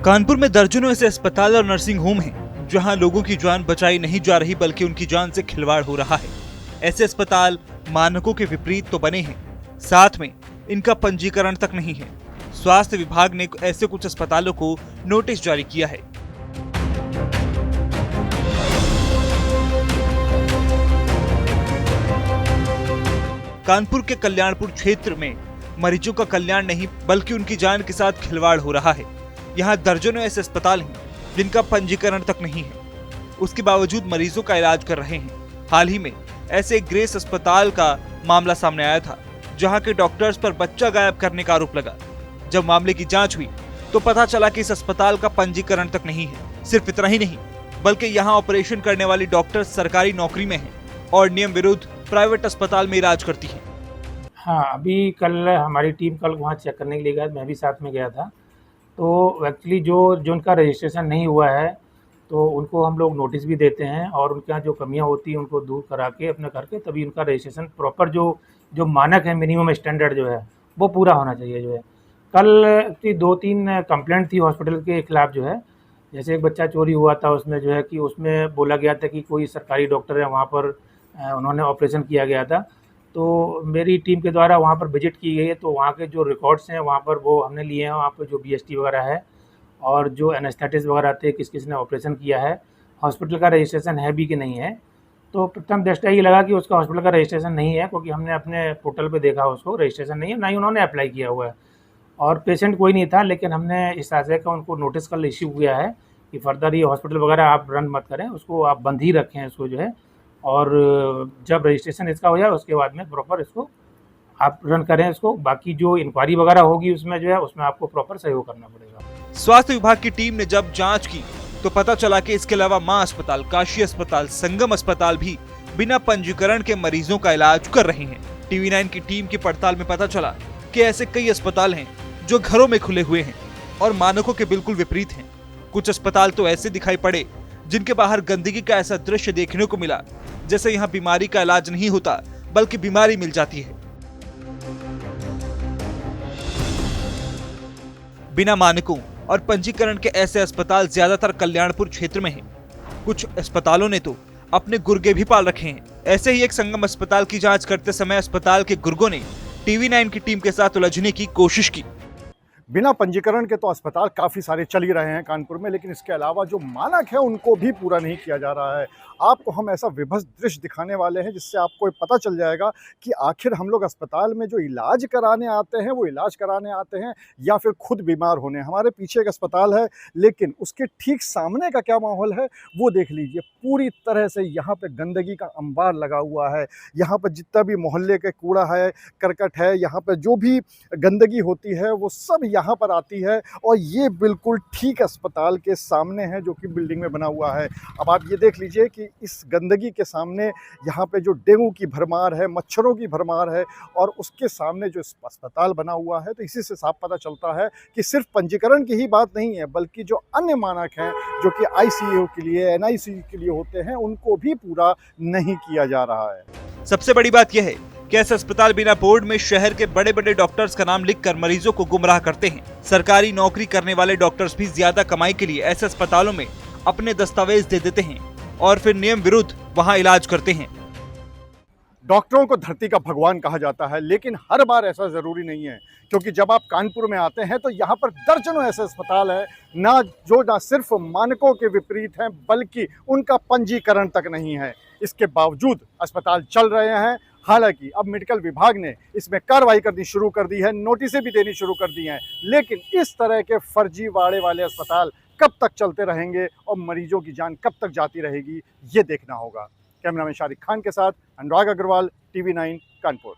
कानपुर में दर्जनों ऐसे अस्पताल और नर्सिंग होम हैं जहां लोगों की जान बचाई नहीं जा रही बल्कि उनकी जान से खिलवाड़ हो रहा है। ऐसे अस्पताल मानकों के विपरीत तो बने हैं, साथ में इनका पंजीकरण तक नहीं है। स्वास्थ्य विभाग ने ऐसे कुछ अस्पतालों को नोटिस जारी किया है। कानपुर के कल्याणपुर क्षेत्र में मरीजों का कल्याण नहीं बल्कि उनकी जान के साथ खिलवाड़ हो रहा है। यहाँ दर्जनों ऐसे अस्पताल हैं जिनका पंजीकरण तक नहीं है, उसके बावजूद मरीजों का इलाज कर रहे हैं। हाल ही में ऐसे एक ग्रेस अस्पताल का मामला सामने आया था जहां के डॉक्टर्स पर बच्चा गायब करने का आरोप लगा। जब मामले की जांच हुई तो पता चला कि इस अस्पताल का पंजीकरण तक नहीं है। सिर्फ इतना ही नहीं बल्कि यहाँ ऑपरेशन करने वाली डॉक्टर सरकारी नौकरी में हैं और नियम विरुद्ध प्राइवेट अस्पताल में इलाज करती है। हाँ, अभी कल हमारी टीम कल वहाँ चेक करने के लिए गया, मैं भी साथ में गया था। तो एक्चुअली जो उनका रजिस्ट्रेशन नहीं हुआ है तो उनको हम लोग नोटिस भी देते हैं और उनके यहाँ जो कमियाँ होती हैं उनको दूर करा के अपने करके तभी उनका रजिस्ट्रेशन प्रॉपर जो मानक है, मिनिमम स्टैंडर्ड जो है वो पूरा होना चाहिए जो है। कल की 2-3 कंप्लेंट थी हॉस्पिटल के खिलाफ जो है। जैसे एक बच्चा चोरी हुआ था, उसमें जो है कि उसमें बोला गया था कि कोई सरकारी डॉक्टर है वहाँ पर, उन्होंने ऑपरेशन किया गया था। तो मेरी टीम के द्वारा वहाँ पर विजिट की गई है, तो वहाँ के जो रिकॉर्ड्स हैं वहाँ पर वो हमने लिए हैं। वहाँ पर जो बीएसटी वगैरह है और जो एनेस्थेटिस्ट वगैरह आते हैं, किस ने ऑपरेशन किया है, हॉस्पिटल का रजिस्ट्रेशन है भी कि नहीं है। तो प्रथम दृष्टया ये लगा कि उसका हॉस्पिटल का रजिस्ट्रेशन नहीं है, क्योंकि हमने अपने पोर्टल पे देखा उसको रजिस्ट्रेशन नहीं है, ना ही उन्होंने अप्लाई किया हुआ है और पेशेंट कोई नहीं था। लेकिन हमने इस आशय का उनको नोटिस कल इश्यू किया है कि फर्दर ये हॉस्पिटल वगैरह आप रन मत करें, उसको आप बंद ही रखें इसको जो है, और जब रजिस्ट्रेशन इसका हो जाए उसके बाद में प्रॉपर इसको आप रन करें इसको। बाकी जो इंक्वायरी वगैरह होगी उसमें जो है उसमें आपको प्रॉपर सहयोग करना पड़ेगा। स्वास्थ्य विभाग की टीम ने जब जांच की तो पता चला कि इसके अलावा मां अस्पताल, काशी अस्पताल, संगम अस्पताल भी बिना पंजीकरण के मरीजों का इलाज कर रहे हैं। टीवी 9 की टीम की पड़ताल में पता चला कि ऐसे कई अस्पताल हैं जो घरों में खुले हुए हैं और मानकों के बिल्कुल विपरीत हैं। कुछ अस्पताल तो ऐसे दिखाई पड़े जिनके बाहर गंदगी का ऐसा दृश्य देखने को मिला जैसे यहाँ बीमारी का इलाज नहीं होता बल्कि बीमारी मिल जाती है। बिना मानकों और पंजीकरण के ऐसे अस्पताल ज्यादातर कल्याणपुर क्षेत्र में हैं। कुछ अस्पतालों ने तो अपने गुर्गे भी पाल रखे हैं। ऐसे ही एक संगम अस्पताल की जांच करते समय अस्पताल के गुर्गों ने टीवी 9 की टीम के साथ उलझने की कोशिश की। बिना पंजीकरण के तो अस्पताल काफ़ी सारे चल ही रहे हैं कानपुर में, लेकिन इसके अलावा जो मानक है उनको भी पूरा नहीं किया जा रहा है। आपको हम ऐसा विभत्स दृश्य दिखाने वाले हैं जिससे आपको पता चल जाएगा कि आखिर हम लोग अस्पताल में जो इलाज कराने आते हैं वो इलाज कराने आते हैं या फिर खुद बीमार होने। हमारे पीछे एक अस्पताल है लेकिन उसके ठीक सामने का क्या माहौल है वो देख लीजिए। पूरी तरह से यहाँ पे गंदगी का अंबार लगा हुआ है। यहाँ पर जितना भी मोहल्ले के कूड़ा है, करकट है, यहाँ पर जो भी गंदगी होती है वो सब यहाँ पर आती है और ये बिल्कुल ठीक अस्पताल के सामने है जो कि बिल्डिंग में बना हुआ है। अब आप ये देख लीजिए कि इस गंदगी के सामने यहाँ पे जो डेंगू की भरमार है, मच्छरों की भरमार है और उसके सामने जो अस्पताल बना हुआ है, तो इसी से साफ पता चलता है कि सिर्फ पंजीकरण की ही बात नहीं है बल्कि जो अन्य मानक हैं जो कि आईसीयू के लिए, एनआईसीयू के लिए होते हैं, उनको भी पूरा नहीं किया जा रहा है। सबसे बड़ी बात यह है कि ऐसे अस्पताल बिना बोर्ड में शहर के बड़े बड़े डॉक्टर्स का नाम लिखकर मरीजों को गुमराह करते हैं। सरकारी नौकरी करने वाले डॉक्टर्स भी ज्यादा कमाई के लिए ऐसे अस्पतालों में अपने दस्तावेज दे देते हैं और फिर नियम विरुद्ध वहां इलाज करते हैं। डॉक्टरों को धरती का भगवान कहा जाता है, लेकिन हर बार ऐसा ज़रूरी नहीं है, क्योंकि जब आप कानपुर में आते हैं तो यहाँ पर दर्जनों ऐसे अस्पताल हैं ना सिर्फ मानकों के विपरीत हैं बल्कि उनका पंजीकरण तक नहीं है। इसके बावजूद अस्पताल चल रहे हैं। हालांकि अब मेडिकल विभाग ने इसमें कार्रवाई करनी शुरू कर दी है, नोटिसें भी देनी शुरू कर दी हैं, लेकिन इस तरह के फर्जीवाड़े वाले अस्पताल कब तक चलते रहेंगे और मरीजों की जान कब तक जाती रहेगी, ये देखना होगा। कैमरामैन शारिक खान के साथ अनुराग अग्रवाल, टीवी 9 कानपुर।